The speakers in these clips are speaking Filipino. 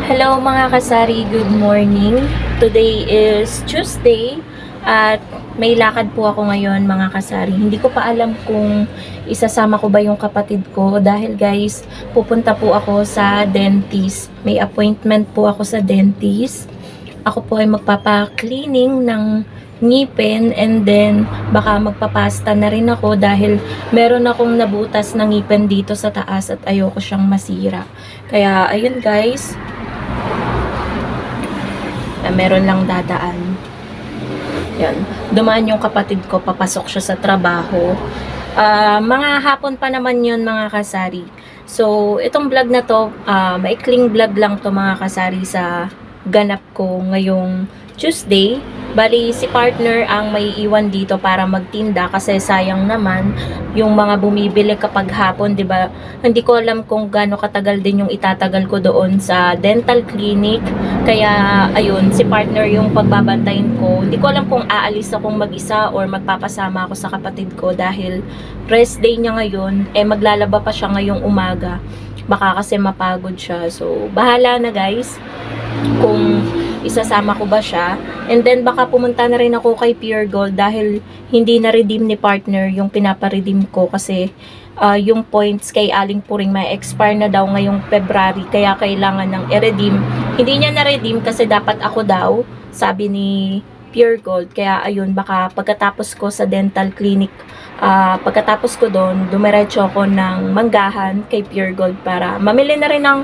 Hello mga kasari, good morning. Today is Tuesday at may lakad po ako ngayon mga kasari. Hindi ko pa alam kung isasama ko ba yung kapatid ko dahil guys, pupunta po ako sa dentist. May appointment po ako sa dentist. Ako po ay magpapa-cleaning ng ngipin and then baka magpapasta na rin ako dahil meron akong nabutas na ngipin dito sa taas at ayoko siyang masira. Kaya ayun guys, meron lang dadaan. Yan. Dumaan yung kapatid ko, papasok siya sa trabaho. Mga hapon pa naman yun mga kasari. So, itong vlog na to, maikling vlog lang to mga kasari sa ganap ko ngayong Tuesday. Bali, si partner ang may iwan dito para magtinda kasi sayang naman yung mga bumibili kapag hapon, 'di ba? Hindi ko alam kung gaano katagal din yung itatagal ko doon sa dental clinic. Kaya ayun, si partner yung pagbabantayin ko. Hindi ko alam kung aalis akong mag-isa or magpapasama ako sa kapatid ko dahil rest day niya ngayon, maglalaba pa siya ngayong umaga. Baka kasi mapagod siya. So, bahala na guys kung isasama ko ba siya. And then baka pumunta na rin ako kay Pure Gold dahil hindi na redeem ni partner yung pinapa-redeem ko kasi yung points kay Aling Puring may expire na daw ngayong February kaya kailangan ng i-redeem. Hindi niya na-redeem kasi dapat ako daw, sabi ni Pure Gold. Kaya ayun, baka pagkatapos ko sa dental clinic, pagkatapos ko doon, dumiretso ako ng Manggahan kay Pure Gold para mamili na rin ng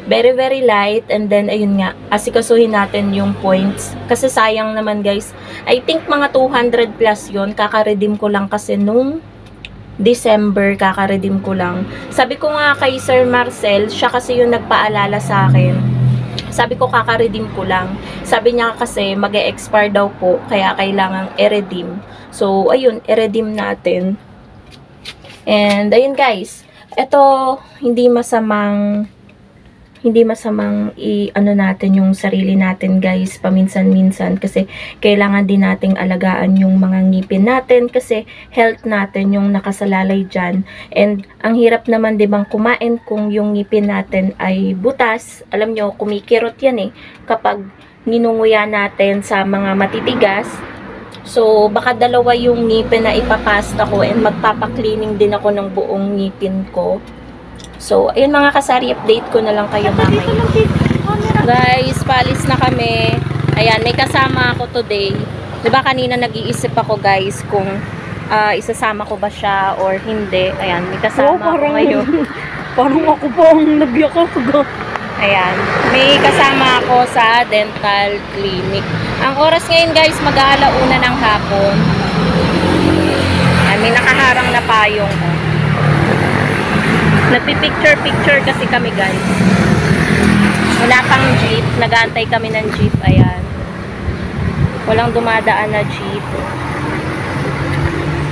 very light, and then ayun nga, asikasuhin natin yung points kasi sayang naman guys. I think mga 200 plus yon, kaka-redeem ko lang kasi nung December, kaka-redeem ko lang. Sabi ko nga kay Sir Marcel, siya kasi yung nagpaalala sa akin. Sabi ko kaka-redeem ko lang. Sabi niya kasi mag-e-expire daw po kaya kailangang i-redeem. So ayun, i-redeem natin. And ayun guys, ito hindi masamang i-ano natin yung sarili natin guys paminsan-minsan kasi kailangan din nating alagaan yung mga ngipin natin kasi health natin yung nakasalalay dyan. And ang hirap naman dibang kumain kung yung ngipin natin ay butas. Alam nyo, kumikirot yan kapag ninunguya natin sa mga matitigas. So baka dalawa yung ngipin na ipapasta ko and magpapa-cleaning din ako ng buong ngipin ko. So, ayun mga kasari, update ko na lang kayo mamaya. Guys, paalis na kami. Ayan, may kasama ako today. Diba kanina nag-iisip ako guys kung isasama ko ba siya or hindi. Ayan, may kasama ako ngayon. Parang ako po ang nabiyak ako. Ayan, may kasama ako sa dental clinic. Ang oras ngayon guys, mag-aalauna ng hapon. Ayan, may nakaharang na payong. Nagpipicture kasi kami guys. Wala pang jeep. Nag-aantay kami ng jeep. Ayan. Walang dumadaan na jeep.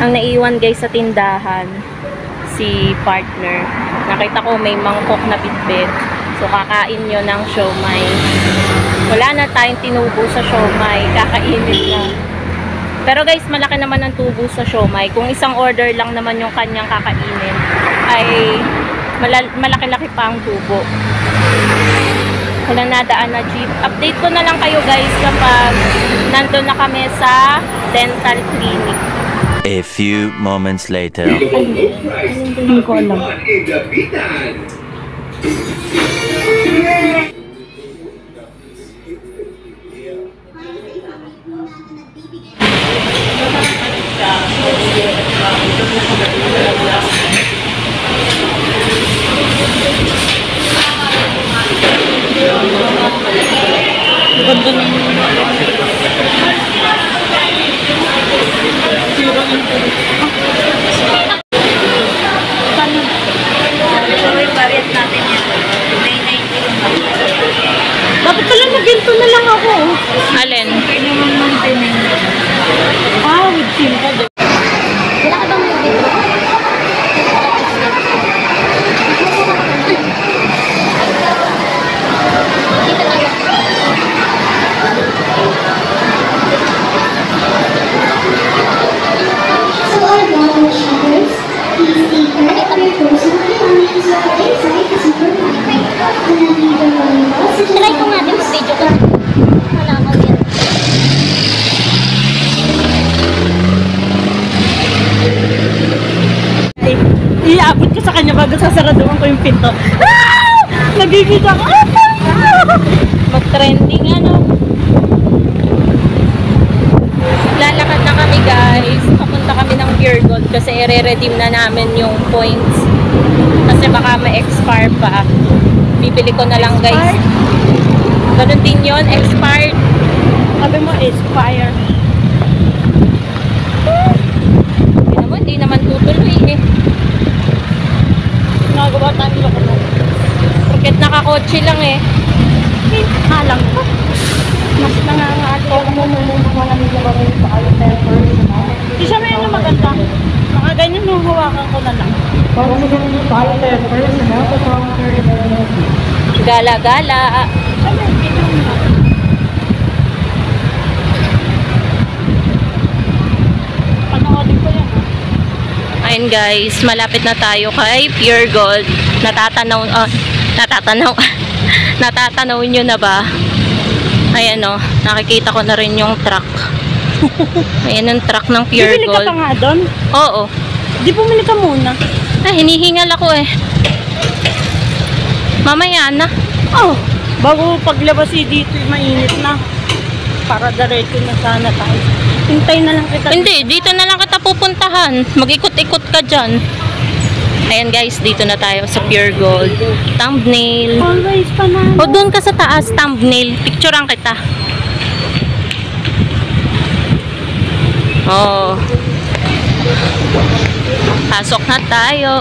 Ang naiwan guys sa tindahan, si partner. Nakita ko may mangkok na bitbit. So kakain nyo ng siomay. Wala na tayong tinubo sa siomay. Kakainin na. Pero guys, malaki naman ang tubo sa siomay. Kung isang order lang naman yung kanyang kakainin, ay malaki-laki pa ang tubo. Wala nadaan na jeep. Update ko na lang kayo guys kapag nandun na kami sa dental clinic. A few moments later. Hindi ko alam. Ganda na yun. Dapat pala mag-ginto na lang ako. Alin? With simpa. Wala ka bang may dito? So our normal shoppers, please take care of your grocery belongings while inside the supermarket. Try ko nga din mag-video ko. Wala ko yan. Iabot ko sa kanya bago sasaraduhan ko yung pinto. Ah! Nagigita ko. Mag-trending ano. Lalakad na kami guys. Papunta kami ng Pure Gold kasi i-redeem na namin yung points. Kasi baka ma-expire pa. Bibili ko na lang guys. Ganun din yun, expired. Sabi mo, expire. Hindi naman tutuloy eh. Nagawa tayo loko mo. Porket nakakotse lang eh. Halang ko. Mas nangangato mo wala nila ba rin sa ayo pepper. Di siya may ano maganda. Mga ganyan yung hawakan ko na lang. Gala-gala. Sabi, ito na. Panoodin ko yan. Ayun guys, malapit na tayo kay Pure Gold. Natatanaw nyo na ba? Ayan o, nakikita ko na rin yung truck. Ayan yung truck ng Pure Bibili ka Gold. pa nga doon? Oo. Di bumili ka muna. Ay, hinihingal ako eh. Mamaya na. Oh, bago paglabas dito, mainit na. Para diretso na sana tayo. Hintay na lang kita. Hindi, dito na lang kita pupuntahan. Mag-ikot-ikot ka dyan. Ayan guys, dito na tayo sa Pure Gold. Thumbnail. Always pa na. O doon ka sa taas, thumbnail. Picturean kita. Oh. Pasok na tayo.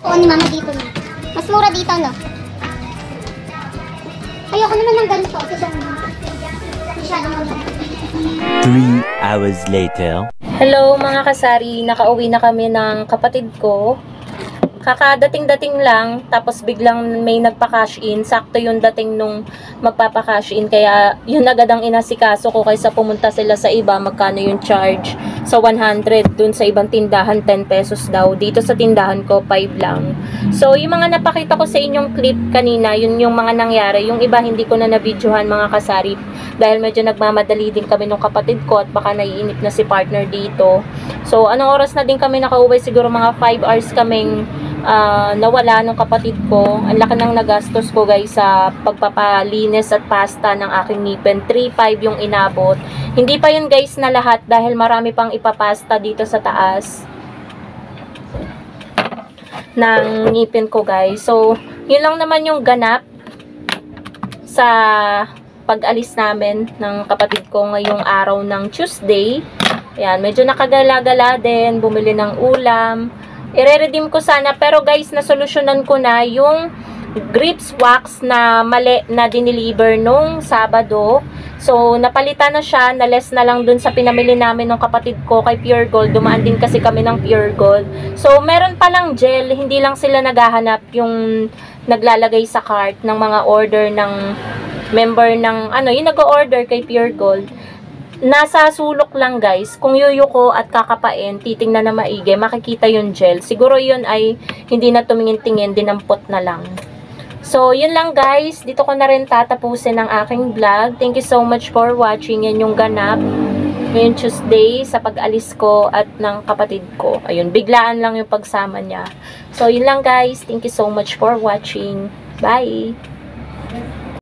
Oo, ni mama dito na. Mas mura dito, no? Ayoko naman ng ganito. Kasi masyado mura. 3 hours later. Hello mga kasari, nakauwi na kami ng kapatid ko. Kakadating-dating lang, tapos biglang may nagpa-cash in. Sakto yung dating nung magpapa-cash in, kaya yun agad ang inasikaso ko kaysa pumunta sila sa iba, magkano yung charge. So 100, dun sa ibang tindahan 10 pesos daw. Dito sa tindahan ko 5 lang. So yung mga napakita ko sa inyong clip kanina, yun yung mga nangyari. Yung iba hindi ko na na-videohan mga kasari, dahil medyo nagmamadali din kami nung kapatid ko at baka naiinip na si partner dito. So anong oras na din kami nakauwi, siguro mga 5 hours kaming nawala nung kapatid ko. Ang laki ng nagastos ko guys sa pagpapalinis at pasta ng aking ngipin. 3,500 yung inabot. Hindi pa yun guys na lahat dahil marami pang ipapasta dito sa taas ng ngipin ko guys. So yun lang naman yung ganap sa pag-alis namin ng kapatid ko ngayong araw ng Tuesday. Ayan, medyo nakagala-gala din, bumili ng ulam. I-redeem ko sana, pero guys, nasolusyonan ko na yung grips wax na mali na dineliver nung Sabado. So, napalitan na siya, na-less na lang dun sa pinamili namin ng kapatid ko kay Pure Gold. Dumaan din kasi kami ng Pure Gold. So, meron palang gel, hindi lang sila naghahanap yung naglalagay sa cart ng mga order ng member ng, yung nag-order kay Pure Gold. Nasa sulok lang guys, kung yuyuko at kakapain, titingnan na maigi, makikita yung gel. Siguro yun ay hindi na tumingin-tingin, dinampot na lang. So, yun lang guys, dito ko na rin tatapusin ang aking vlog. Thank you so much for watching. Yan yung ganap ngayong Tuesday sa pag-alis ko at ng kapatid ko. Ayun, biglaan lang yung pagsama niya. So, yun lang guys, thank you so much for watching. Bye!